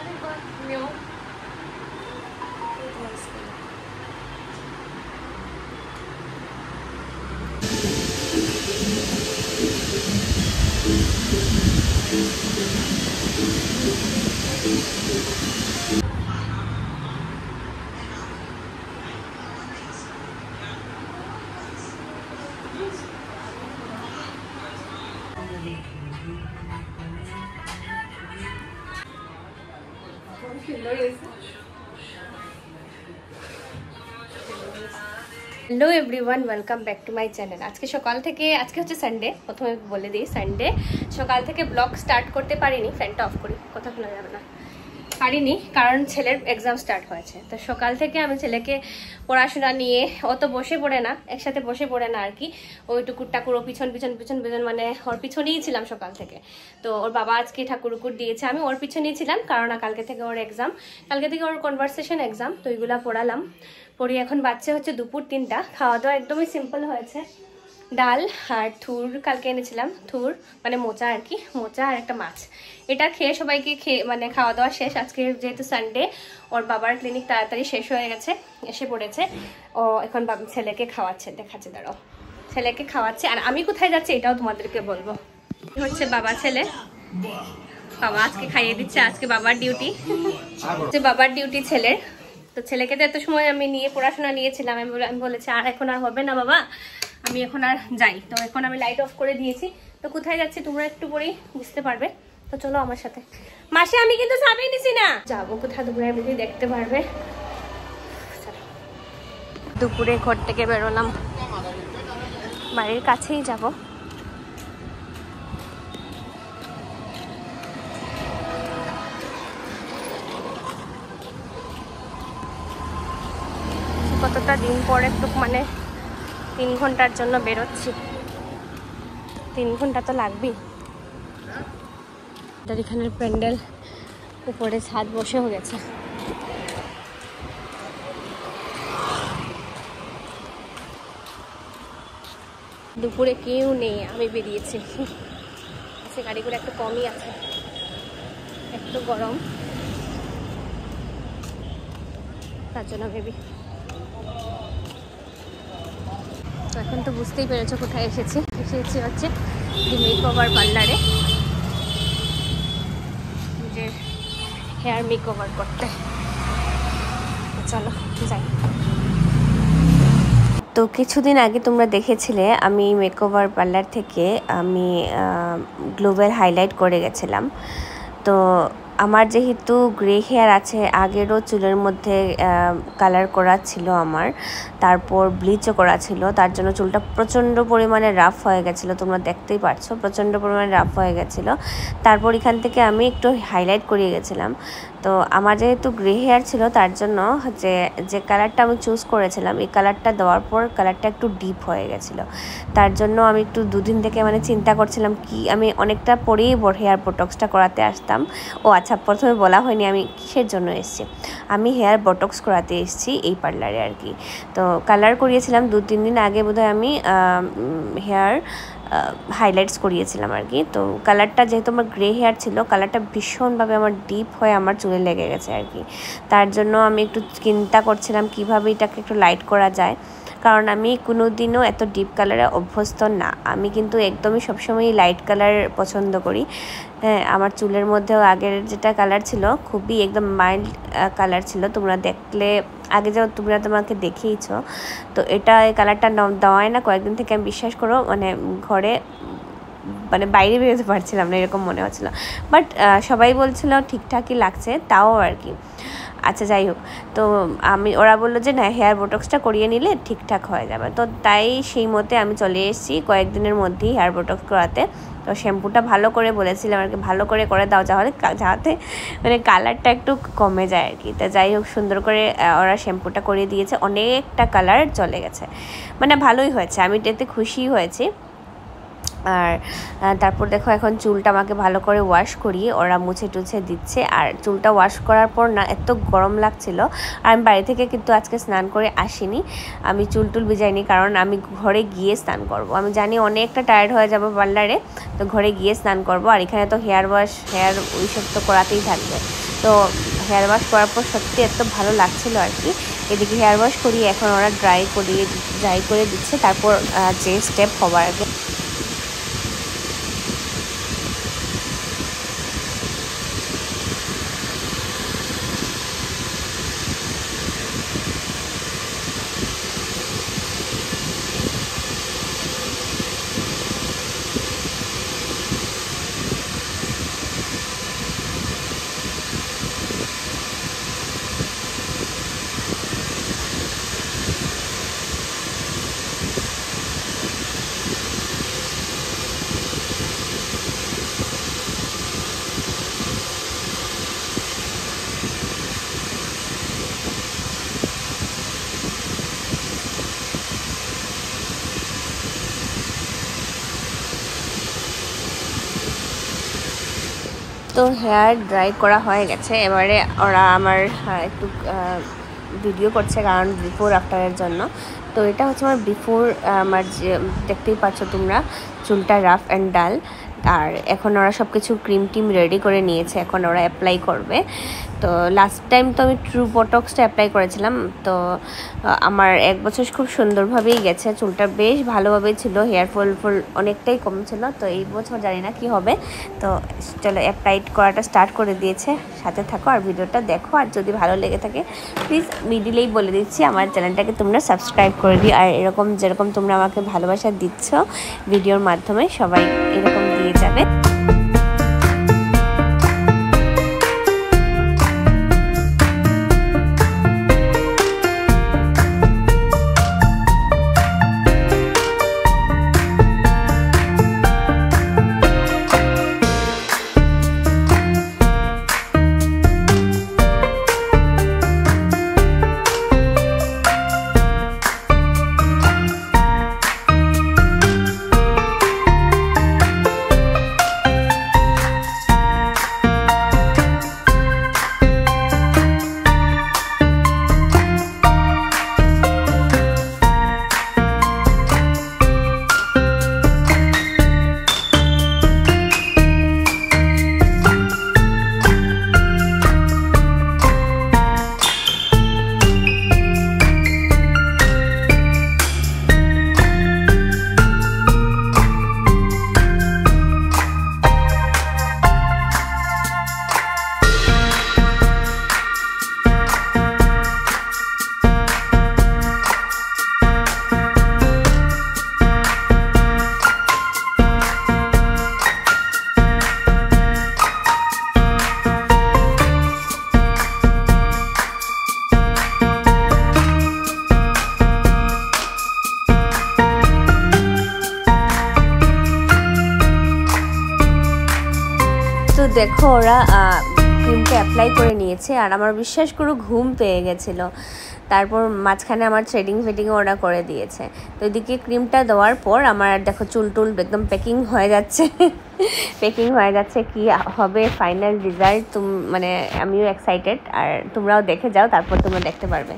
meu. Hello everyone welcome back to my channel. आज के सकाल থেকে আজকে হচ্ছে সানডে, প্রথমে বলে দিই সানডে সকাল থেকে ব্লগ স্টার্ট করতে পারিনি। ফ্যানটা অফ করি, কথা শোনা যাবে না। পারিনি কারণ ছেলের এক্সাম স্টার্ট হয়েছে। তো সকাল থেকে আমি ছেলেকে পড়াশোনা নিয়ে অত বসে পড়ে না, একসাথে বসে পড়ে না আর কি। ওই টুকুর টাকুর ও পিছন পিছন পিছন পিছন মানে ওর পিছনেই ছিলাম সকাল থেকে। তো ওর বাবা আজকে ঠাকুর উকুর দিয়েছে, আমি ওর পিছনেই ছিলাম কারণ কালকে থেকে ওর এক্সাম, কালকে থেকে ওর কনভারসেশন এক্সাম। তো ওইগুলো পড়ালাম, পড়ি এখন বাচ্চা হচ্ছে দুপুর 3টা। খাওয়া দাওয়া একদমই সিম্পল হয়েছে, ডাল আর থুর কালকে এনেছিলাম, থুর মানে মোচা আর কি, মোচা আর একটা মাছ। এটা খেয়ে সবাইকে মানে খাওয়া দাওয়া শেষ। আজকে যেহেতু সানডে ওর বাবার ক্লিনিক তাড়াতাড়ি শেষ হয়ে গেছে, এসে পড়েছে। ও এখন ছেলেকে খাওয়াচ্ছে, দেখাচ্ছে, দাঁড়াও, ছেলেকে খাওয়াচ্ছে। আর আমি কোথায় যাচ্ছি এটাও তোমাদেরকে বলবো। হচ্ছে বাবা ছেলে, বাবা আজকে খাইয়ে দিচ্ছে, আজকে বাবার ডিউটি, বাবার ডিউটি ছেলের। তো ছেলেকে তো এত সময় আমি নিয়ে পড়াশোনা নিয়েছিলাম, আমি বলেছি আর এখন আর হবে না বাবা, আমি এখন আর যাই। তো এখন আমি লাইট অফ করে দিয়েছি। তো কোথায় যাচ্ছি তোমরা একটু পরেই বুঝতে পারবে। তো চলো আমার সাথে। মাসে আমি কিন্তু চাবি নিছি না, যাবো কোথায় তোমরা এমনি দেখতে পারবে। দুপুরে ঘর থেকে বেরোলাম, বাড়ির কাছেই যাব। কতটা দিন পর একটু মানে 3 ঘন্টার জন্য বেরোচ্ছি, 3 ঘন্টা তো লাগবেই। এখানের প্যান্ডেল উপরে ছাদ বসে হয়ে গেছে। দুপুরে কেউ নেই, আমি বেরিয়েছি। সে গাড়িগুলো একটু কমই আছে, একটু গরম তার জন্য ভেবি। তো এখন তো বুঝতেই পেরেছো কোথায় এসেছি। হচ্ছে দি মেকওভার পার্লারে, যে হেয়ার মেকওভার করতে। চলো যাই। তো কিছুদিন আগে তোমরা দেখেছিলে আমি মেকওভার পার্লার থেকে আমি গ্লোবাল হাইলাইট করে গেছিলাম। তো আমার যেহেতু গ্রে হেয়ার আছে, আগেরও চুলের মধ্যে কালার করা ছিল আমার, তারপর ব্লিচও করা ছিল, তার জন্য চুলটা প্রচণ্ড পরিমাণে রাফ হয়ে গেছিলো, তোমরা দেখতেই পারছো প্রচণ্ড পরিমাণে রাফ হয়ে গেছিলো। তারপর এখান থেকে আমি একটু হাইলাইট করিয়ে গেছিলাম। তো আমার যেহেতু গ্রে হেয়ার ছিল তার জন্য যে কালারটা আমি চুজ করেছিলাম, এই কালারটা দেওয়ার পর কালারটা একটু ডিপ হয়ে গেছিলো। তার জন্য আমি একটু 2 দিন থেকে মানে চিন্তা করছিলাম কি আমি অনেকটা পরেই হেয়ার বোটক্সটা করাতে আসতাম। ও আচ্ছা, প্রথমে বলা হয়নি আমি কিসের জন্য এসেছি। আমি হেয়ার বোটক্স করাতে এসেছি এই পার্লারে আর কি। তো কালার করিয়েছিলাম 2-3 দিন আগে বোধহয় আমি হেয়ার হাইলাইটস করিয়েছিলাম আর কি। তো কালারটা যেহেতু আমার গ্রে হেয়ার ছিল, কালারটা ভীষণভাবে আমার ডিপ হয়ে আমার চুলে লেগে গেছে আর কি। তার জন্য আমি একটু চিন্তা করছিলাম কিভাবে এটাকে একটু লাইট করা যায়, কারণ আমি কোনো দিনও এত ডিপ কালারে অভ্যস্ত না। আমি কিন্তু একদমই সবসময় লাইট কালার পছন্দ করি। হ্যাঁ, আমার চুলের মধ্যেও আগের যেটা কালার ছিল খুবই একদম মাইল্ড কালার ছিল, তোমরা দেখলে আগে যাও তোমরা তোমাকে দেখিয়েছো। তো এটা এই কালারটা দেওয়ায় না কয়েকদিন থেকে আমি বিশ্বাস করো মানে ঘরে মানে বাইরে বেরোতে পারছিলাম না, এরকম মনে হচ্ছিলো। বাট সবাই বলছিল ঠিকঠাকই লাগছে তাও আর কি। আচ্ছা যাই হোক, তো ওরা বললো যে না, হেয়ার বোটক্সটা করিয়ে নিলে ঠিকঠাক হয়ে যাবে। তো তাই সেই মতে আমি চলে এসেছি কয়েকদিনের মধ্যেই হেয়ার বোটক্স করাতে। তো শ্যাম্পুটা ভালো করে বলেছিলাম আর কি, ভালো করে দাও যাতে মানে কালারটা একটু কমে যায় আর কি। তা যাই হোক, সুন্দর করে ওরা শ্যাম্পুটা করে দিয়েছে, অনেকটা কালার চলে গেছে, মানে ভালোই হয়েছে, আমি এতে খুশি হয়েছি। আর তারপর দেখো এখন চুলটা আমাকে ভালো করে ওয়াশ করিয়ে ওরা মুছে টুছে দিচ্ছে। আর চুলটা ওয়াশ করার পর না এত গরম লাগছিল। আর আমি বাড়ি থেকে কিন্তু আজকে স্নান করে আসিনি, আমি চুল ভিজাইনি, কারণ আমি ঘরে গিয়ে স্নান করব। আমি জানি অনেকটা টায়ার্ড হয়ে যাবো পার্লারে, তো ঘরে গিয়ে স্নান করব। আর এখানে তো হেয়ার ওয়াশ হেয়ার ওইসব তো করাতেই থাকবে। তো হেয়ার ওয়াশ করার পর সত্যি এত ভালো লাগছিল আর কি। এদিকে হেয়ার ওয়াশ করিয়ে এখন ওরা ড্রাই করে দিচ্ছে, তারপর যে স্টেপ হবার আগে তো হেয়ার ড্রাই করা হয়ে গেছে। এবারে ওরা আমার একটু ভিডিও করছে, কারণ বিফোর আফটারের জন্য। তো এটা হচ্ছে আমার বিফোর, আমার যে দেখতেই পাচ্ছ তোমরা চুলটা রাফ অ্যান্ড ডাল। আর এখন ওরা সব কিছু ক্রিম টিম রেডি করে নিয়েছে, এখন ওরা অ্যাপ্লাই করবে। তো লাস্ট টাইম তো আমি ট্রু বটক্সটা অ্যাপ্লাই করেছিলাম, তো আমার 1 বছর খুব সুন্দরভাবেই গেছে, চুলটা বেশ ভালোভাবেই ছিল, হেয়ার ফল অনেকটাই কম ছিল। তো এই বছর জানি না কি হবে। তো চলো অ্যাপ্লাই করাটা স্টার্ট করে দিয়েছে, সাথে থাকো আর ভিডিওটা দেখো। আর যদি ভালো লেগে থাকে প্লিজ মিডিলেই বলে দিচ্ছি আমার চ্যানেলটাকে তোমরা সাবস্ক্রাইব করে দিও। আর এরকম যেরকম তোমরা আমাকে ভালোবাসা দিচ্ছ ভিডিওর মাধ্যমে, সবাই এরকম দিয়ে যাবে। তো দেখো ওরা ক্রিমটা অ্যাপ্লাই করে নিয়েছে, আর আমার বিশ্বাস করো ঘুম পেয়ে গেছিলো। তারপর মাঝখানে আমার থ্রেডিংও ওরা করে দিয়েছে। তো এদিকে ক্রিমটা দেওয়ার পর আমার দেখো চুল একদম প্যাকিং হয়ে যাচ্ছে কি হবে ফাইনাল রেজাল্ট, মানে আমিও এক্সাইটেড। আর তোমরাও দেখে যাও, তারপর তোমরা দেখতে পারবে।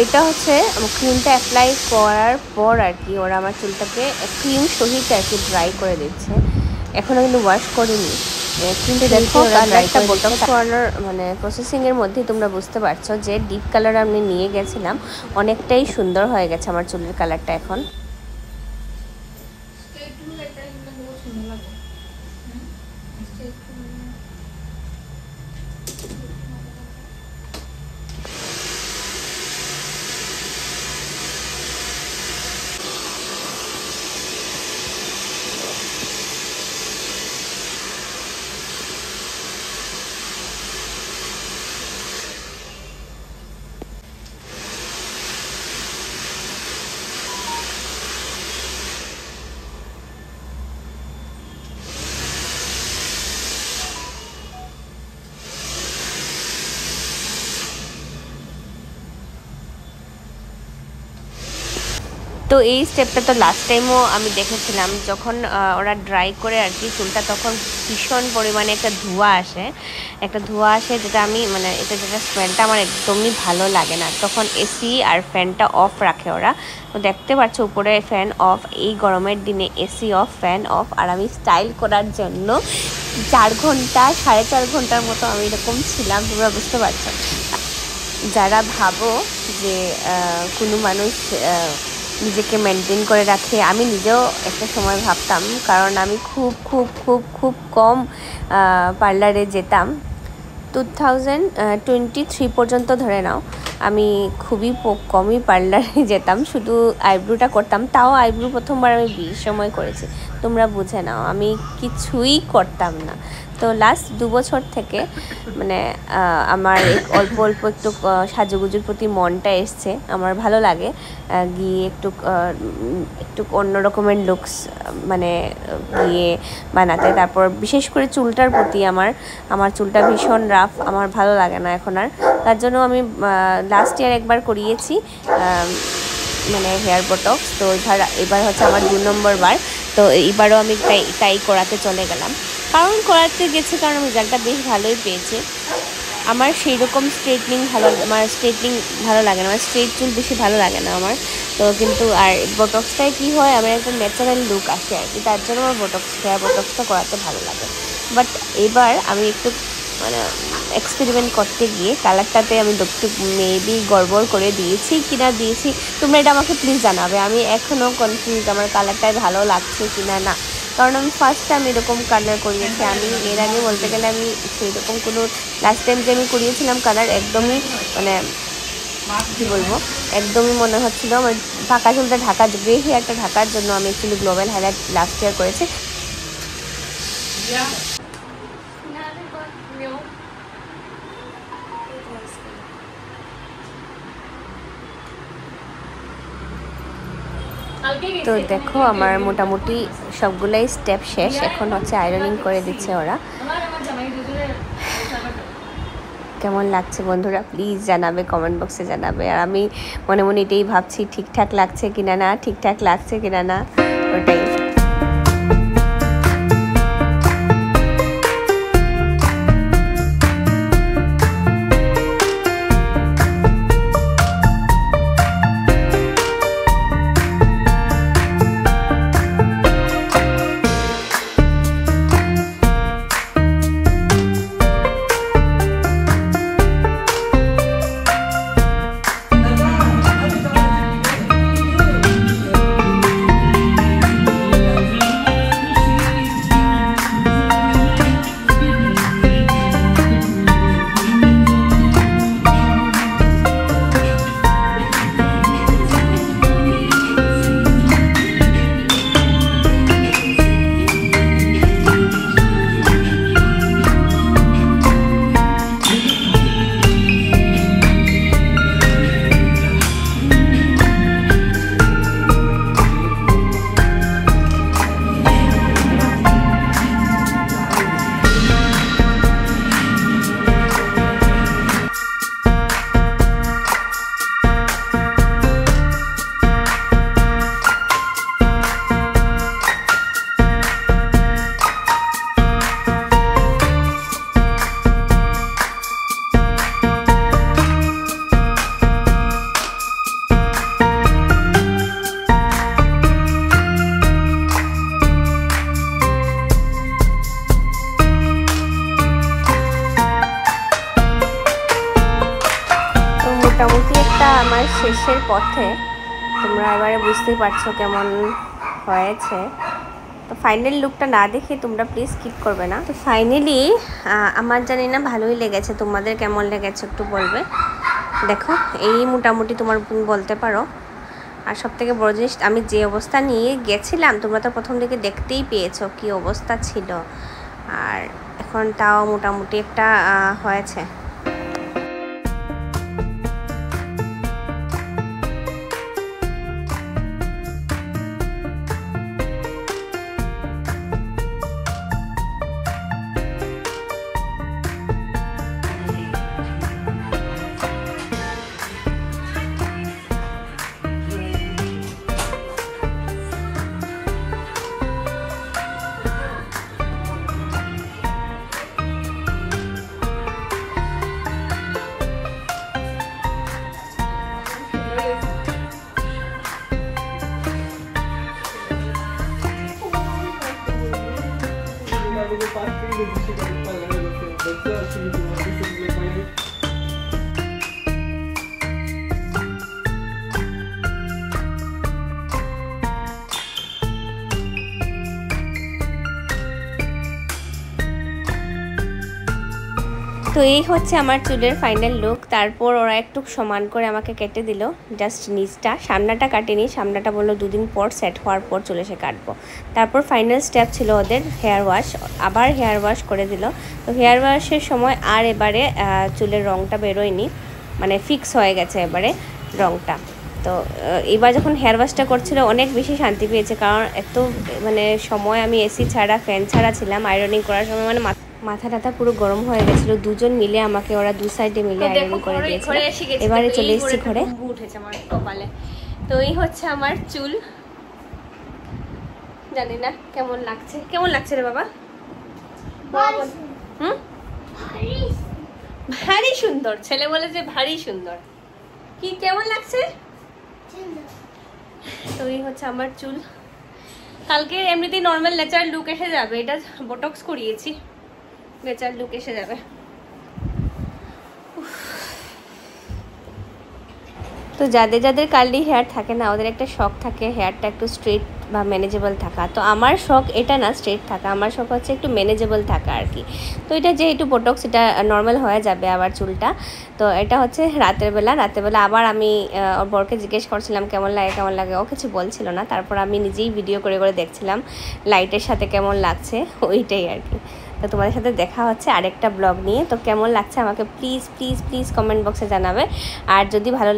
এটা হচ্ছে ক্রিমটা অ্যাপ্লাই করার পর আর কি ওরা আমার চুলটাকে ক্রিম সহিত আর কি ড্রাই করে দিচ্ছে। এখনও কিন্তু ওয়াশ করিনি, কিন্তু দেখো কালারটা বোটক্স করানোর মানে প্রসেসিংয়ের মধ্যেই তোমরা বুঝতে পারছো যে ডিপ কালার আমি নিয়ে গেছিলাম, অনেকটাই সুন্দর হয়ে গেছে আমার চুলের কালারটা এখন। তো এই স্টেপটা তো লাস্ট টাইমও আমি দেখেছিলাম, যখন ওরা ড্রাই করে আর কি চুলটা, তখন ভীষণ পরিমাণে একটা ধোঁয়া আসে, যেটা আমি মানে যেটা স্মেলটা আমার একদমই ভালো লাগে না। তখন এসি আর ফ্যানটা অফ রাখে ওরা। তো দেখতে পাচ্ছ উপরে ফ্যান অফ, এই গরমের দিনে এসি অফ, ফ্যান অফ, আর আমি স্টাইল করার জন্য 4 ঘন্টা 4.5 ঘন্টার মতো আমি এরকম ছিলাম, তোমরা বুঝতে পারছো। যারা ভাবো যে কোনো মানুষ নিজেকে মেনটেন করে রাখে, আমি নিজেও একটা সময় ভাবতাম, কারণ আমি খুব খুব খুব খুব কম পার্লারে যেতাম। 2023 পর্যন্ত ধরে নাও আমি খুবই কমই পার্লারে যেতাম, শুধু আইব্রোটা করতাম, তাও আইব্রো প্রথমবার আমি বিয়ের সময় করেছি, তোমরা বুঝে নাও আমি কিছুই করতাম না। তো লাস্ট 2 বছর থেকে মানে আমার অল্প অল্প একটু সাজুগুজুর প্রতি মনটা এসছে, আমার ভালো লাগে গিয়ে একটু অন্য রকমের লুকস মানে গিয়ে বানাতে। তারপর বিশেষ করে চুলটার প্রতি আমার চুলটা ভীষণ রাফ, আমার ভালো লাগে না এখন আর, তার জন্য আমি লাস্ট ইয়ার একবার করিয়েছি মানে হেয়ার বোটক্স। তো এবার হচ্ছে আমার 2 নম্বর বার, তো এইবারও আমি তাই করাতে চলে গেলাম। কারণ আমি রেজাল্টটা বেশ ভালোই পেয়েছি। আমার সেই রকম স্ট্রেটনিং ভালো লাগে না, আমার স্ট্রেট চুল বেশি ভালো লাগে না আমার। তো কিন্তু আর বোটক্সটায় কী হয়, আমার একটা ন্যাচারাল লুক আসে আর কি, তার জন্য আমার হেয়ার বোটক্সটা করাতে ভালো লাগে। বাট এবার আমি একটু মানে এক্সপেরিমেন্ট করতে গিয়ে কালারটাতে আমি একটু মেবি গড়বড় করে দিয়েছি তোমরা এটা আমাকে প্লিজ জানাবে। আমি এখনও কনফিউজ আমার কালারটাই ভালো লাগছে কিনা না, কারণ আমি ফার্স্ট টাইম এরকম কালার করিয়েছি। আমি এর আগে বলতে গেলে আমি সেই রকম কোনো লাস্ট টাইম যে আমি করিয়েছিলাম কালার একদমই মানে কী বলবো, একদমই মনে হচ্ছিলো আমার ফাঁকা চুলটা গ্রে হেয়ারটা ঢাকার জন্য আমি actually global highlight last year করেছি। তো দেখো আমার মোটামুটি সবগুলাই স্টেপ শেষ, এখন হচ্ছে আয়রনিং করে দিচ্ছে ওরা। কেমন লাগছে বন্ধুরা প্লিজ জানাবে, কমেন্ট বক্সে জানাবে। আর আমি মনে মনে এটাই ভাবছি ঠিকঠাক লাগছে কিনা না, ওটাই। আমার শেষের পথে, তোমরা এবারে বুঝতেই পারছো কেমন হয়েছে। তো ফাইনাল লুকটা না দেখে তোমরা প্লিজ স্কিপ করবে না। তো ফাইনালি আমার জানি না ভালোই লেগেছে, তোমাদের কেমন লেগেছে একটু বলবে। দেখো এই মোটামুটি তোমার বলতে পারো। আর সবথেকে বড় জিনিস, আমি যে অবস্থা নিয়ে গেছিলাম তোমরা তো প্রথম দিকে দেখতেই পেয়েছো কি অবস্থা ছিল, আর এখন তাও মোটামুটি একটা হয়েছে। তো এই হচ্ছে আমার চুলের ফাইনাল লুক। তারপর ওরা একটু সমান করে আমাকে কেটে দিল, জাস্ট নিচটা, সামনাটা কাটেনি। সামনাটা বললো 2 দিন পর সেট হওয়ার পর চুলে সে কাটবো। তারপর ফাইনাল স্টেপ ছিল ওদের হেয়ার ওয়াশ, আবার হেয়ার ওয়াশ করে দিল। তো হেয়ার ওয়াশের সময় আর এবারে চুলের রঙটা বেরোয়নি, মানে ফিক্স হয়ে গেছে এবারে রঙটা। তো এবার যখন হেয়ার ওয়াশটা করছিল অনেক বেশি শান্তি পেয়েছে, কারণ এত মানে সময় আমি এসি ছাড়া ফ্যান ছাড়া ছিলাম। আয়রনিং করার সময় মানে মাথা টাথা পুরো গরম হয়ে গেছিলো। দুজন মিলে আমাকে ওরা 2 সাইডে মিলে আয়রনিং করে দিয়েছিল। এবারে চলে এসেছি ঘরে। উঠেছে আমার কপালে। তো এই হচ্ছে আমার চুল, জানি না কেমন লাগছে। কেমন লাগছে রে বাবা? ভারী সুন্দর। ছেলে বলে যে ভারী সুন্দর। কি কেমন লাগছে? তো এই হচ্ছে আমার চুল। কালকে এমনিতেই নর্মাল ন্যাচারাল লুক এসে যাবে, এটা বোটক্স করিয়েছি, ন্যাচারাল লুক এসে যাবে। তো যাদের যাদের কার্লি হেয়ার থাকে না, ওদের একটা শখ থাকে হেয়ারটা একটু স্ট্রেট বা ম্যানেজেবল থাকা। তো আমার শখ এটা না স্ট্রেট থাকা, আমার শখ হচ্ছে একটু ম্যানেজেবল থাকা আর কি। তো এটা যেহেতু বোটক্স, এটা নর্মাল হয়ে যাবে আবার চুলটা। তো এটা হচ্ছে রাতের বেলা আবার আমি ওর বরকে জিজ্ঞেস করছিলাম কেমন লাগে, ও কিছু বলছিল না। তারপর আমি নিজেই ভিডিও করে দেখছিলাম লাইটের সাথে কেমন লাগছে, ওইটাই আর কি। তো তোমাদের সাথে দেখা হচ্ছে আরেকটা ব্লগ নিয়ে। তো কেমন লাগছে আমাকে প্লিজ প্লিজ প্লিজ কমেন্ট বক্সে জানাবে। আর যদি ভালো